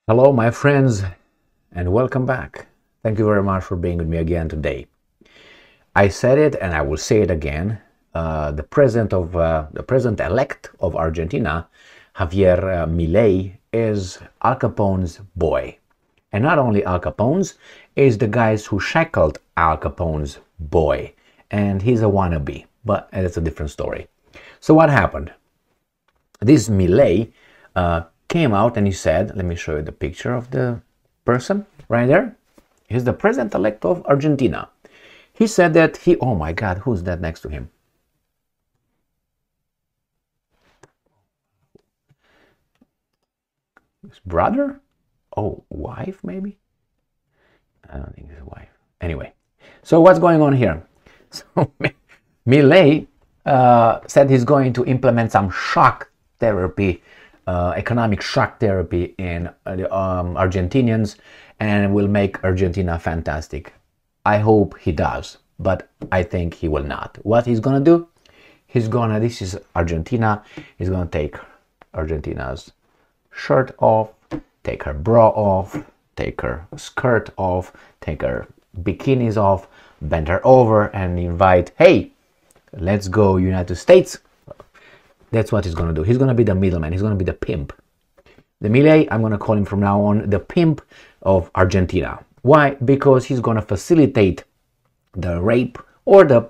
Hello, my friends, and welcome back. Thank you very much for being with me again today. I said it, and I will say it again. The president-elect of Argentina, Javier Milei, is Al Capone's boy, and not only Al Capone's, is the guys who shackled Al Capone's boy, and he's a wannabe. But it's a different story. So what happened? This Milei came out and he said, let me show you the picture of the person right there. He's the president-elect of Argentina. He said that oh my God, who's that next to him? His brother? Oh, wife maybe? I don't think his wife. Anyway, so what's going on here? So Milei said he's going to implement some shock therapy, economic shock therapy in Argentinians, and will make Argentina fantastic. I hope he does, but I think he will not. What he's gonna do? This is Argentina, he's gonna take Argentina's shirt off, take her bra off, take her skirt off, take her bikinis off, bend her over and invite, hey, let's go United States. That's what he's going to do. He's going to be the middleman. He's going to be the pimp. The Milei, I'm going to call him from now on the pimp of Argentina. Why? Because he's going to facilitate the rape or the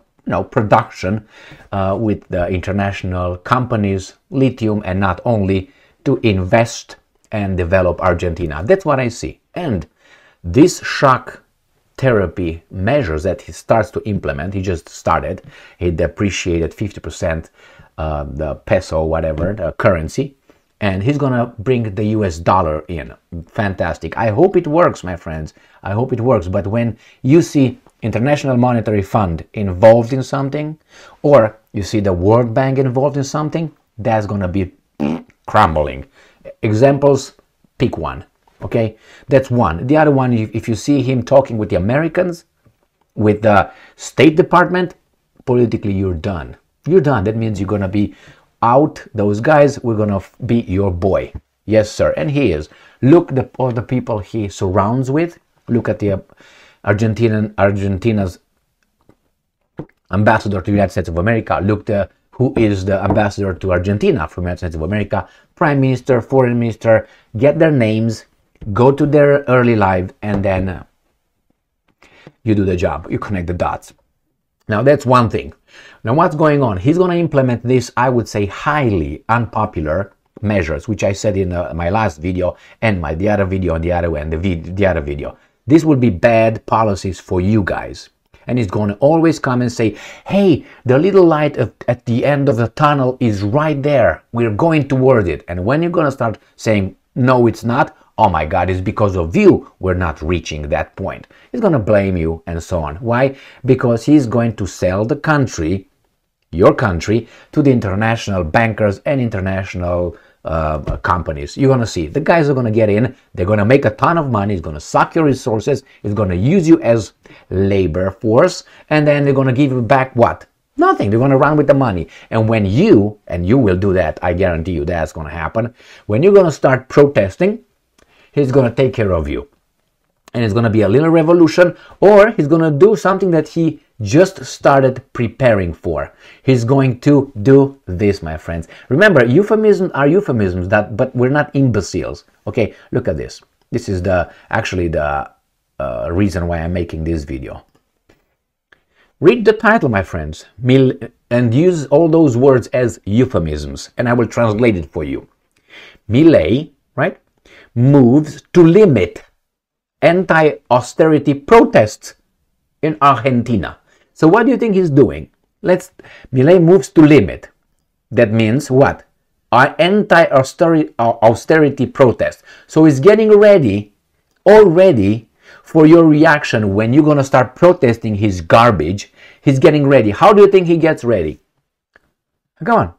production with the international companies, lithium, and not only, to invest and develop Argentina. That's what I see. And this shock therapy measures that he starts to implement, he just started, he depreciated 50% the peso, whatever, the currency, and he's gonna bring the US dollar in. Fantastic. I hope it works, my friends. I hope it works. But when you see International Monetary Fund involved in something, or you see the World Bank involved in something, that's gonna be crumbling. Examples, pick one. Okay, that's one. The other one, if you see him talking with the Americans, with the State Department, politically you're done. You're done. That means you're gonna be out. Those guys, we're gonna be your boy. Yes, sir. And he is. Look all the people he surrounds with. Look at the Argentina's ambassador to the United States of America. Look who is the ambassador to Argentina from the United States of America. Prime Minister, Foreign Minister. Get their names. Go to their early life, and then you do the job. You connect the dots. Now that's one thing. Now what's going on? He's going to implement this, I would say, highly unpopular measures, which I said in my last video and the other video on the other video. This will be bad policies for you guys. And he's going to always come and say, hey, the little light at the end of the tunnel is right there. We're going toward it. And when you're going to start saying, no, it's not, oh my God, it's because of you we're not reaching that point. He's going to blame you and so on. Why? Because he's going to sell the country, your country, to the international bankers and international companies. You're going to see. The guys are going to get in. They're going to make a ton of money. He's going to suck your resources. He's going to use you as labor force. And then they're going to give you back what? Nothing. They're going to run with the money. And when you will do that, I guarantee you that's going to happen. When you're going to start protesting, he's going to take care of you. And it's going to be a little revolution, or he's going to do something that he just started preparing for. He's going to do this, my friends. Remember, euphemisms are euphemisms, but we're not imbeciles. Okay, look at this. This is actually the reason why I'm making this video. Read the title, my friends, and use all those words as euphemisms, and I will translate it for you. Milei, right, moves to limit anti-austerity protests in Argentina. So what do you think he's doing? Milei moves to limit. That means what? Anti-austerity protest. So he's getting ready already for your reaction when you're going to start protesting his garbage. He's getting ready. How do you think he gets ready? Come on.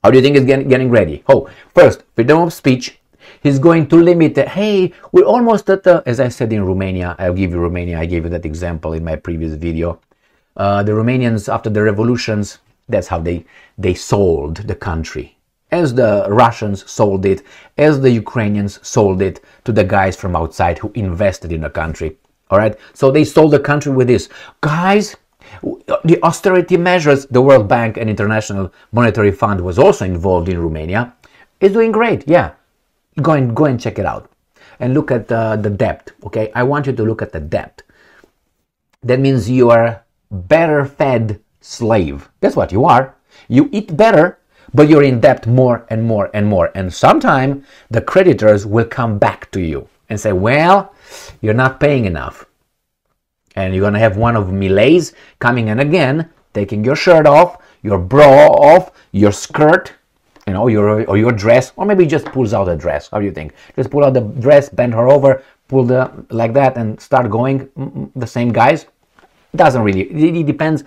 How do you think he's getting ready? Oh, first, freedom of speech. He's going to limit it. Hey, we're almost at as I said in Romania, I'll give you Romania. I gave you that example in my previous video. The Romanians, after the revolutions, that's how they sold the country. as the Russians sold it, as the Ukrainians sold it to the guys from outside who invested in the country. All right, so they sold the country with this. Guys, the austerity measures, the World Bank and International Monetary Fund was also involved in Romania, is doing great. Yeah, go and check it out. And look at the debt, okay? I want you to look at the debt. That means you are better fed slave. That's what you are. You eat better, but you're in debt more and more and more. And sometime the creditors will come back to you and say, well, you're not paying enough. And you're going to have one of Milei's coming in again, taking your shirt off, your bra off, your skirt, you know, your dress, or maybe just pulls out a dress. How do you think? Just pull out the dress, bend her over, pull the like that, and start going. The same guys. Doesn't really. It depends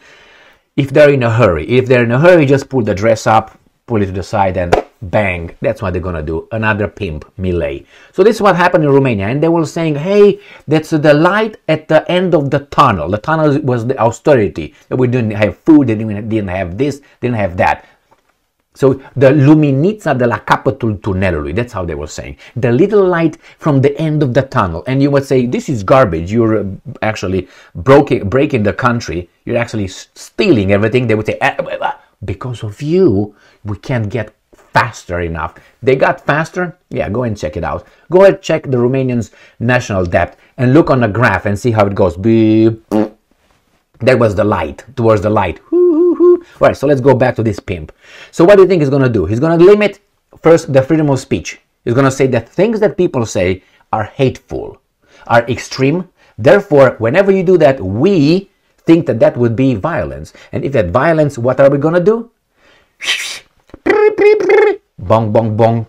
if they're in a hurry. If they're in a hurry, just pull the dress up, pull it to the side, and bang. That's what they're gonna do. Another pimp, Milei. So this is what happened in Romania, and they were saying, "Hey, that's the light at the end of the tunnel. The tunnel was the austerity. We didn't have food. Didn't have this. Didn't have that." So the luminița de la capătul tunelului, that's how they were saying. The little light from the end of the tunnel. And you would say, this is garbage. You're actually breaking the country. You're actually stealing everything. They would say, because of you, we can't get faster enough. They got faster? Yeah, go and check it out. Go and check the Romanians' national debt and look on the graph and see how it goes. Beep. That was the light, towards the light. All right, so let's go back to this pimp. So what do you think he's going to do? He's going to limit, first, the freedom of speech. He's going to say that things that people say are hateful, are extreme. Therefore, whenever you do that, we think that that would be violence. And if that violence, what are we going to do? Bong, bong, bong.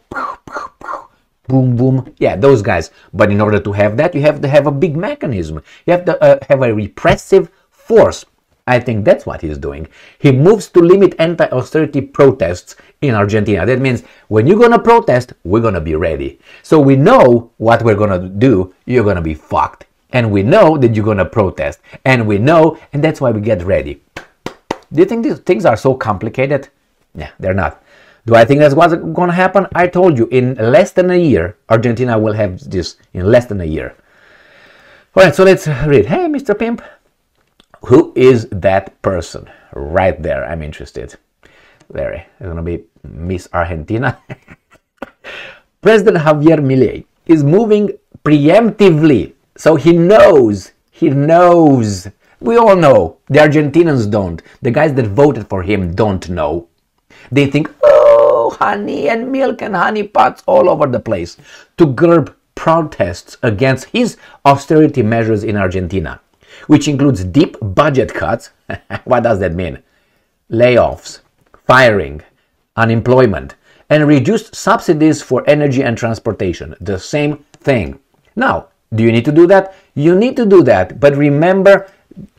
Boom, boom. Yeah, those guys. But in order to have that, you have to have a big mechanism. You have to have a repressive force. I think that's what he's doing. He moves to limit anti-austerity protests in Argentina. That means when you're going to protest, we're going to be ready. So we know what we're going to do. You're going to be fucked. And we know that you're going to protest. And we know, and that's why we get ready. Do you think these things are so complicated? Yeah, they're not. Do I think that's what's going to happen? I told you, in less than a year, Argentina will have this in less than a year. All right, so let's read. Hey, Mr. Pimp. Who is that person? Right there, I'm interested. There, it's going to be Miss Argentina. President Javier Milei is moving preemptively. So he knows. We all know. The Argentinians don't. The guys that voted for him don't know. They think, oh, honey and milk and honey pots all over the place. To curb protests against his austerity measures in Argentina, which includes deep budget cuts. What does that mean? Layoffs, firing, unemployment, and reduced subsidies for energy and transportation. The same thing. Now, do you need to do that? You need to do that, but remember,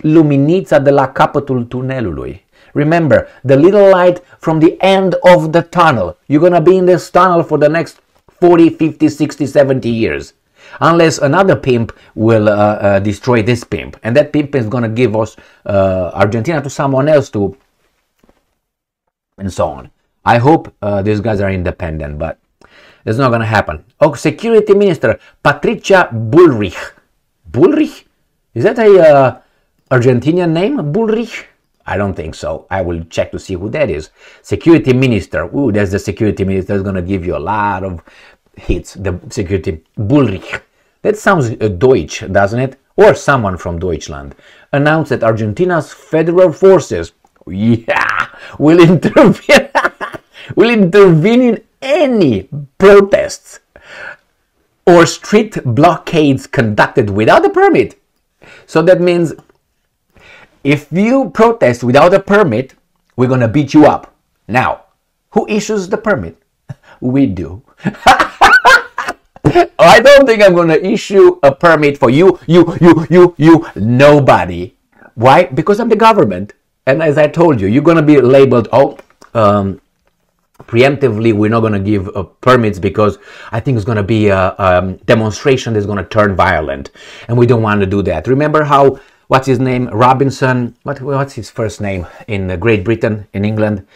luminița de la capătul tunelului. Remember, the little light from the end of the tunnel. You're going to be in this tunnel for the next 40, 50, 60, 70 years. Unless another pimp will destroy this pimp. And that pimp is going to give us Argentina to someone else to, and so on. I hope these guys are independent, but it's not going to happen. Oh, Security Minister Patricia Bullrich. Bullrich? Is that a Argentinian name, Bullrich? I don't think so. I will check to see who that is. Security Minister. Ooh, there's the Security Minister. Is going to give you a lot of hits. The Security Bullrich. That sounds Deutsch, doesn't it? Or someone from Deutschland. Announced that Argentina's federal forces, will intervene, in any protests or street blockades conducted without a permit. So that means if you protest without a permit, we're going to beat you up. Now, who issues the permit? We do. I don't think I'm going to issue a permit for you, nobody. Why? Because I'm the government. And as I told you, you're going to be labeled, preemptively, we're not going to give permits because I think it's going to be a demonstration that's going to turn violent. And we don't want to do that. Remember how, what's his name? Robinson, what's his first name in Great Britain, in England?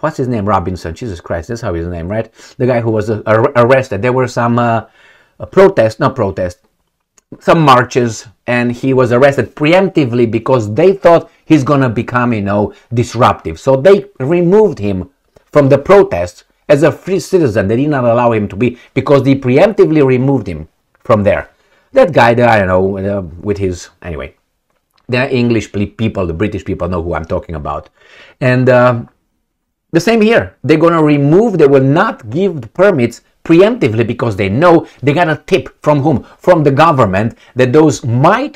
what's his name? Robinson. Jesus Christ, that's how his name, right? The guy who was arrested. There were some some marches, and he was arrested preemptively because they thought he's gonna become, disruptive. So they removed him from the protests as a free citizen. They did not allow him to be, because they preemptively removed him from there. That guy, I don't know, with his, anyway. The English people, the British people know who I'm talking about. And the same here. They're going to remove, they will not give the permits preemptively because they know they got a tip from whom? From the government that those may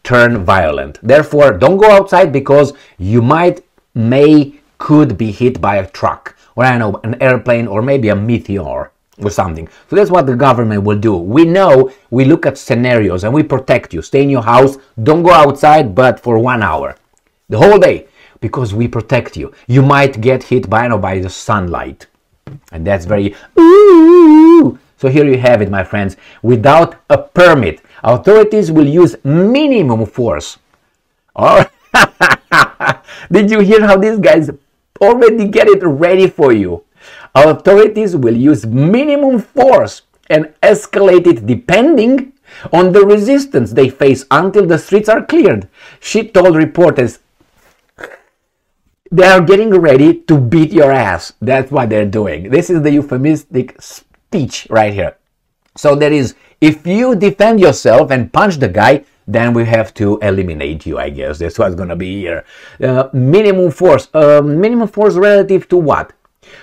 turn violent. Therefore, don't go outside because you could be hit by a truck, or I don't know, an airplane, or maybe a meteor or something. So that's what the government will do. We know, we look at scenarios and we protect you. Stay in your house, don't go outside, but for 1 hour, the whole day, because we protect you. You might get hit by the sunlight. And that's very, ooh. So here you have it, my friends. Without a permit, authorities will use minimum force. All right. Did you hear how these guys already get it ready for you? Authorities will use minimum force and escalate it depending on the resistance they face until the streets are cleared. She told reporters they are getting ready to beat your ass. That's what they're doing. This is the euphemistic speech right here. So there is, if you defend yourself and punch the guy, then we have to eliminate you, I guess. That's what's going to be here. Minimum force. Minimum force relative to what?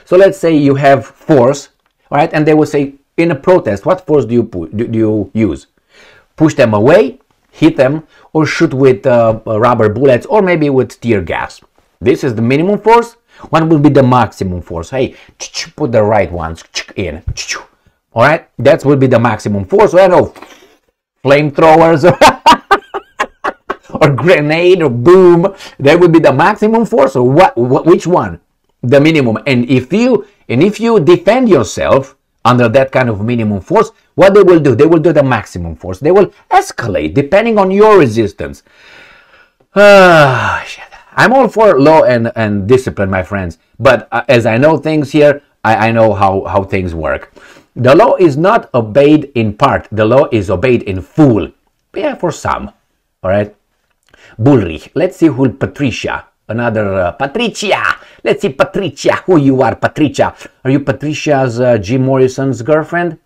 So let's say you have force, right? And they will say, in a protest, what force do you use? Push them away, hit them, or shoot with rubber bullets, or maybe with tear gas. This is the minimum force. What will be the maximum force? Hey, put the right ones in. All right, that will be the maximum force. So I don't know, flamethrowers or grenade or boom. That would be the maximum force, or what? Which one? The minimum. And if you defend yourself under that kind of minimum force, what they will do? They will do the maximum force. They will escalate depending on your resistance. Shit. I'm all for law and discipline, my friends. But as I know things here, I know how things work. The law is not obeyed in part. The law is obeyed in full. Yeah, for some. All right. Bullrich. Let's see who Patricia. Another Patricia. Let's see, Patricia. Who you are, Patricia? Are you Patricia's Jim Morrison's girlfriend?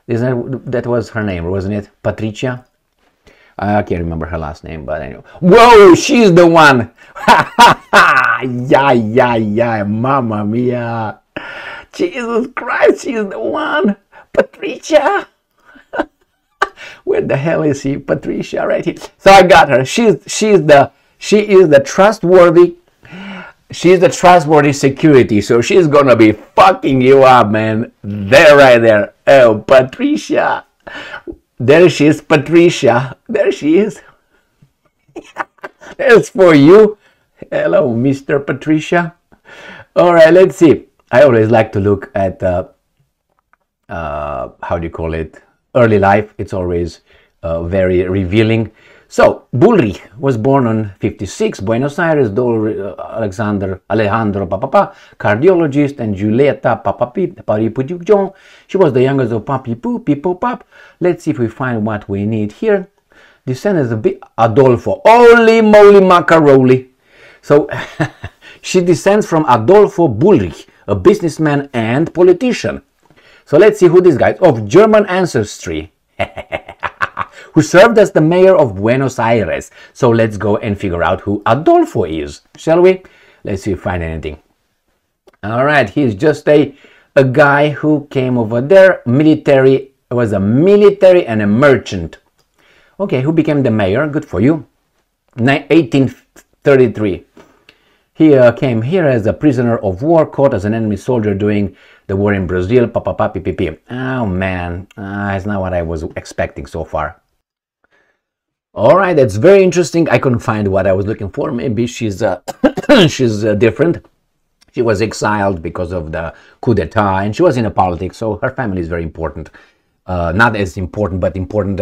That was her name, wasn't it? Patricia? I can't remember her last name, but anyway. Whoa, she's the one. Yeah, mamma mia. Jesus Christ, she's the one. Patricia. Where the hell is she? Patricia, right here. So I got her. She is the trustworthy. She's the trustworthy security. So she's gonna be fucking you up, man. There, right there. Oh, Patricia. There she is, Patricia. There she is. That's for you. Hello, Mr. Patricia. All right, let's see. I always like to look at, how do you call it? Early life. It's always very revealing. So, Bullrich was born on 56, Buenos Aires, Alejandro Papapa, cardiologist, and Giulietta Papapipujon. She was the youngest of Papi Poo, Pipo Pop. Let's see if we find what we need here. Descendants of Adolfo. Holy moly macaroni. So, she descends from Adolfo Bullrich, a businessman and politician. So, let's see who this guy is. Of German ancestry. Who served as the mayor of Buenos Aires. So let's go and figure out who Adolfo is, shall we? Let's see if we find anything. All right, he's just a guy who came over there, military, was a military and a merchant. Okay, who became the mayor? Good for you. 1833. He came here as a prisoner of war, caught as an enemy soldier during the war in Brazil. Oh man, it's not what I was expecting so far. All right, that's very interesting. I couldn't find what I was looking for. Maybe she's she's different. She was exiled because of the coup d'etat, and she was in the politics, so her family is very important. Not as important, but important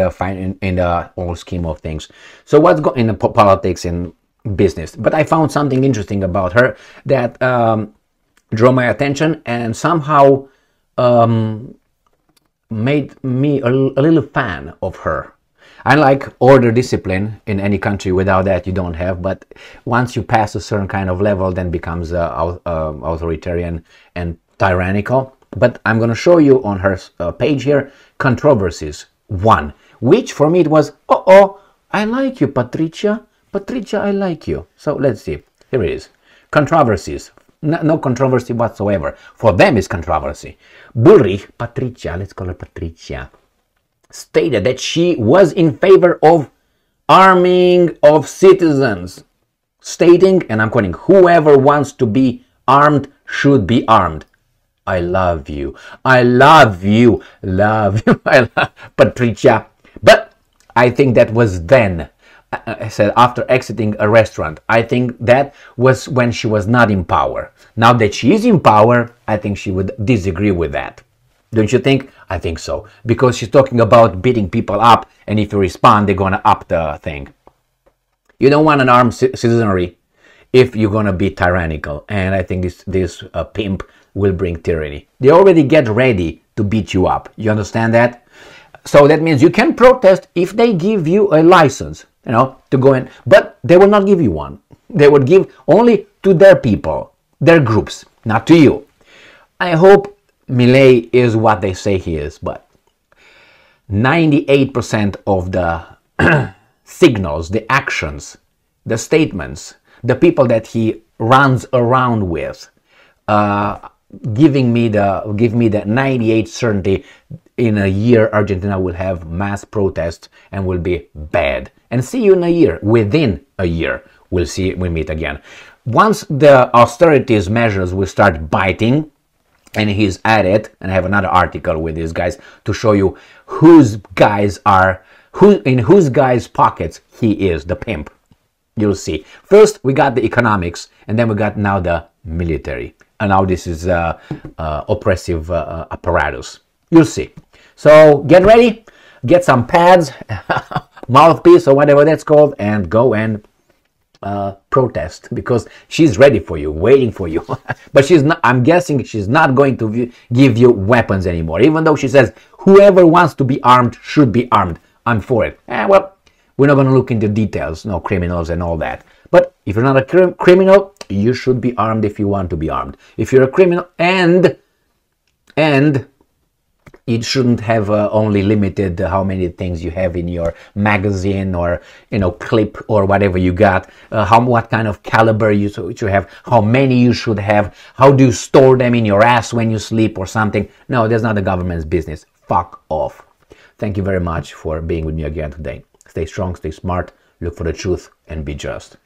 in the whole scheme of things. So what's going in the politics in business. But I found something interesting about her that drew my attention and somehow made me a little fan of her. I like order, discipline in any country. Without that, you don't have. But once you pass a certain kind of level, then becomes authoritarian and tyrannical. But I'm going to show you on her page here, controversies 1, which for me it was, I like you, Patricia. Patricia, I like you. So let's see. Here it is. Controversies. No controversy whatsoever. For them is controversy. Bullrich, Patricia, let's call her Patricia, stated that she was in favor of arming of citizens, stating, and I'm quoting, whoever wants to be armed should be armed. I love you. I love you. Love you. I love Patricia. But I think that was then. I said after exiting a restaurant. I think that was when she was not in power. Now that she is in power, I think she would disagree with that. Don't you think? I think so. Because she's talking about beating people up, and if you respond, they're going to up the thing. You don't want an armed citizenry if you're going to be tyrannical. And I think this pimp will bring tyranny. They already get ready to beat you up. You understand that? So that means you can protest if they give you a license, to go in. But they will not give you one. They would give only to their people, their groups, not to you. I hope Milei is what they say he is, but 98% of the signals, the actions, the statements, the people that he runs around with, give me the 98 certainty in a year Argentina will have mass protests and will be bad. And see you in a year. Within a year, we'll meet again. Once the austerities measures will start biting, and he's at it, and I have another article with these guys to show you in whose guys' pockets he is, the pimp. You'll see. First, we got the economics, and then we got now the military. And now this is oppressive apparatus. You'll see. So get ready, get some pads, mouthpiece or whatever that's called, and go and protest, because she's ready for you, waiting for you. But she's not. I'm guessing she's not going to give you weapons anymore, even though she says whoever wants to be armed should be armed. I'm for it. Well, we're not going to look into details, no criminals and all that. But if you're not a criminal, you should be armed if you want to be armed. If you're a criminal, and it shouldn't have only limited how many things you have in your magazine or clip or whatever you got, what kind of caliber you should have, how many you should have, how do you store them in your ass when you sleep or something. No, that's not the government's business. Fuck off. Thank you very much for being with me again today. Stay strong, stay smart, look for the truth, and be just.